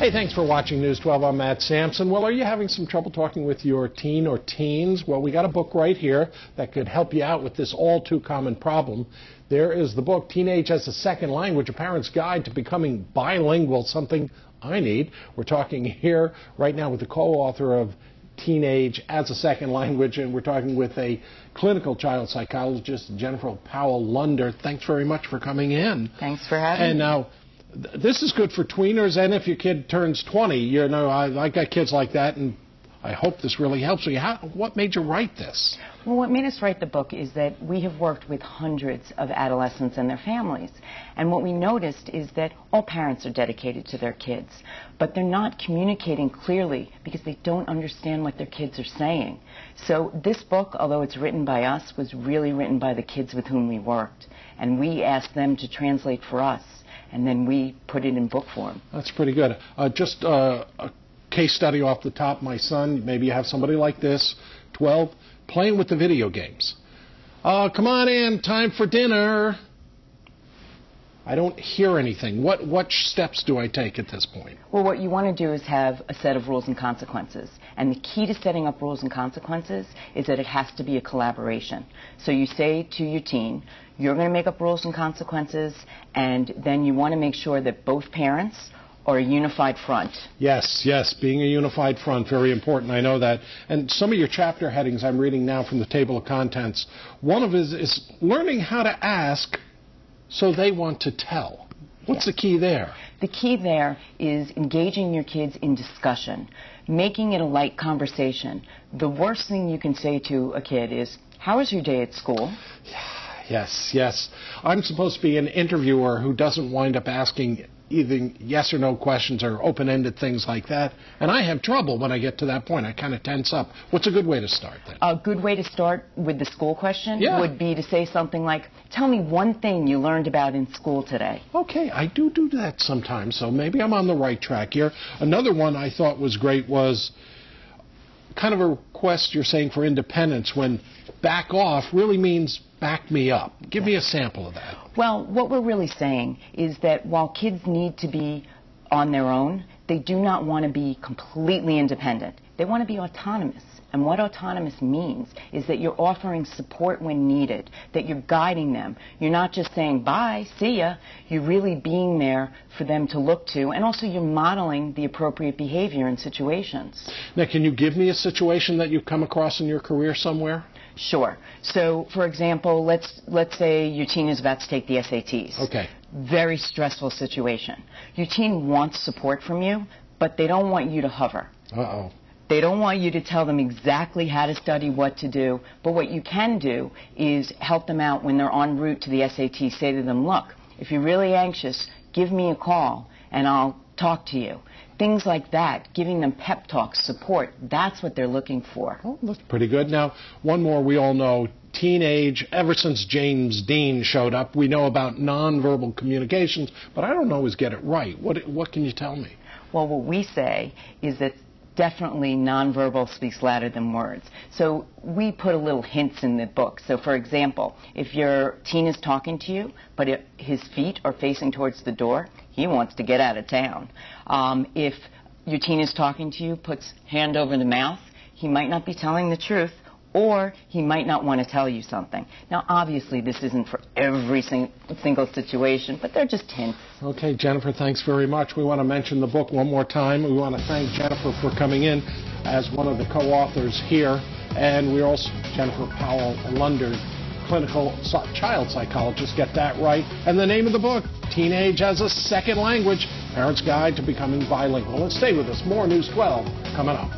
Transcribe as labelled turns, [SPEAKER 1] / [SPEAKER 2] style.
[SPEAKER 1] Hey, thanks for watching News 12. I'm Matt Sampson. Well, are you having some trouble talking with your teen or teens? Well, we got a book right here that could help you out with this all too common problem. There is the book, Teenage as a Second Language, A Parent's Guide to Becoming Bilingual, something I need. We're talking here right now with the co-author of Teenage as a Second Language, and we're talking with a clinical child psychologist, Jennifer Powell-Lunder. Thanks very much for coming in.
[SPEAKER 2] Thanks for having me.
[SPEAKER 1] And now, this is good for tweeners, and if your kid turns 20, you know, I got kids like that, and I hope this really helps you. What made you write this?
[SPEAKER 2] Well, what made us write the book is that we have worked with hundreds of adolescents and their families, and what we noticed is that all parents are dedicated to their kids, but they're not communicating clearly because they don't understand what their kids are saying. So this book, although it's written by us, was really written by the kids with whom we worked, and we asked them to translate for us, and then we put it in book form.
[SPEAKER 1] That's pretty good. Just a case study off the top. My son, maybe you have somebody like this, 12, playing with the video games. Come on in, time for dinner. I don't hear anything. What steps do I take at this point?
[SPEAKER 2] Well, what you want to do is have a set of rules and consequences. And the key to setting up rules and consequences is that it has to be a collaboration. So you say to your teen, you're going to make up rules and consequences, and then you want to make sure that both parents are a unified front.
[SPEAKER 1] Yes, yes, being a unified front, very important, I know that. And some of your chapter headings I'm reading now from the table of contents, one of it is learning how to ask so they want to tell. What's the key there?
[SPEAKER 2] The key there is engaging your kids in discussion, making it a light conversation. The worst thing you can say to a kid is, how was your day at school?
[SPEAKER 1] Yes, yes. I'm supposed to be an interviewer who doesn't wind up asking either yes or no questions or open-ended things like that. And I have trouble when I get to that point. I kind of tense up. What's a good way to start then?
[SPEAKER 2] A good way to start with the school question would be to say something like, tell me one thing you learned about in school today.
[SPEAKER 1] Okay, I do that sometimes, so maybe I'm on the right track here. Another one I thought was great was kind of a request you're saying for independence when back off really means back me up. Give me a sample of that.
[SPEAKER 2] Well, what we're really saying is that while kids need to be on their own, they do not want to be completely independent. They want to be autonomous. And what autonomous means is that you're offering support when needed, that you're guiding them. You're not just saying, bye, see ya. You're really being there for them to look to, and also you're modeling the appropriate behavior in situations.
[SPEAKER 1] Now, can you give me a situation that you've come across in your career somewhere?
[SPEAKER 2] Sure. So, for example, let's say your teen is about to take the SATs.
[SPEAKER 1] Okay.
[SPEAKER 2] Very stressful situation. Your teen wants support from you, but they don't want you to hover.
[SPEAKER 1] Uh-oh.
[SPEAKER 2] They don't want you to tell them exactly how to study, what to do, but what you can do is help them out when they're en route to the SAT. Say to them, look, if you're really anxious, give me a call and I'll talk to you. Things like that, giving them pep talks, support, that's what they're looking for.
[SPEAKER 1] Oh, that's pretty good. Now, one more we all know, teenage, ever since James Dean showed up, we know about nonverbal communications, but I don't always get it right. What can you tell me?
[SPEAKER 2] Well, what we say is that definitely nonverbal speaks louder than words. So we put a little hints in the book. So for example, if your teen is talking to you, but his feet are facing towards the door, he wants to get out of town. If your teen is talking to you, puts hand over the mouth, he might not be telling the truth, or he might not want to tell you something. Now, obviously, this isn't for every single situation, but they're just hints.
[SPEAKER 1] Okay, Jennifer, thanks very much. We want to mention the book one more time. We want to thank Jennifer for coming in as one of the co-authors here. And we're also Jennifer Powell-Lunder, clinical child psychologist. Get that right. And the name of the book, Teenage as a Second Language, Parent's Guide to Becoming Bilingual. And stay with us. More News 12 coming up.